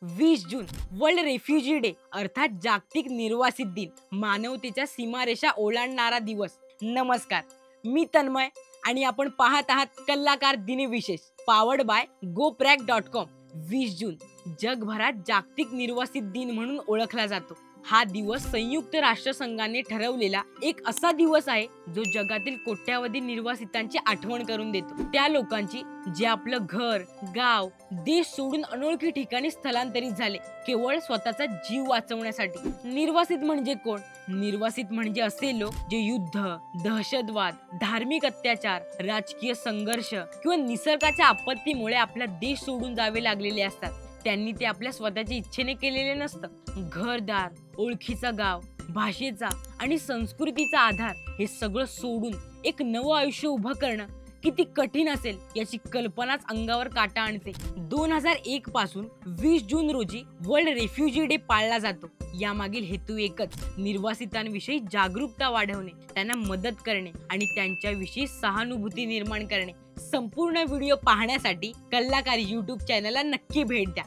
20 June world refugee day अर्थात जागतिक निर्वासित दिन, मानवतेच्या सीमारेषा ओलांडणारा दिवस. नमस्कार, मी तन्मय आणि आपण पाहत आहात कलाकार दिनविशेष पावर्ड बाय GoPrack.com. 20 जून जगभरात जागतिक निर्वासित दिन म्हणून ओळखला जातो. हा दिवस संयुक्त राष्ट्रसंघाने ठरवलेला एक असा दिवस आहे जो जगातील कोट्यावधी निर्वासितांची आठवण करून देतो. त्या लोकांची जे आपलं घर, गाव, देश सोडून अनोळखी ठिकाणी स्थलांतरित झाले केवळ स्वतःचा जीव वाचवण्यासाठी. निर्वासित म्हणजे कोण? निर्वासित म्हणजे असे लोक जे युद्ध, दहशतवाद, धार्मिक अत्याचार, राजकीय संघर्ष किंवा निसर्गाच्या आपत्तीमुळे आपला देश सोडून जावे लागलेले असतात. त्यांनी ते आपल्या स्वतःच्या इच्छेने केलेले नसतं. घरदार, ओळखीचा गाव, भाषेचा आणि संस्कृतीचा आधार हे सगळं सोडून एक नवं आयुष्य उभं करणं किती कठीण असेल याची कल्पनाच अंगावर काटा आणते. 2001 पासून 20 जून रोजी वर्ल्ड रेफ्युजी डे पाळला जातो. यामागील हेतू एकच, निर्वासितांविषयी जागरूकता वाढवणे, त्यांना मदत करणे आणि त्यांच्याविषयी सहानुभूती निर्माण करणे. संपूर्ण व्हिडिओ पाहण्यासाठी कलाकार YouTube चॅनलला नक्की भेट द्या.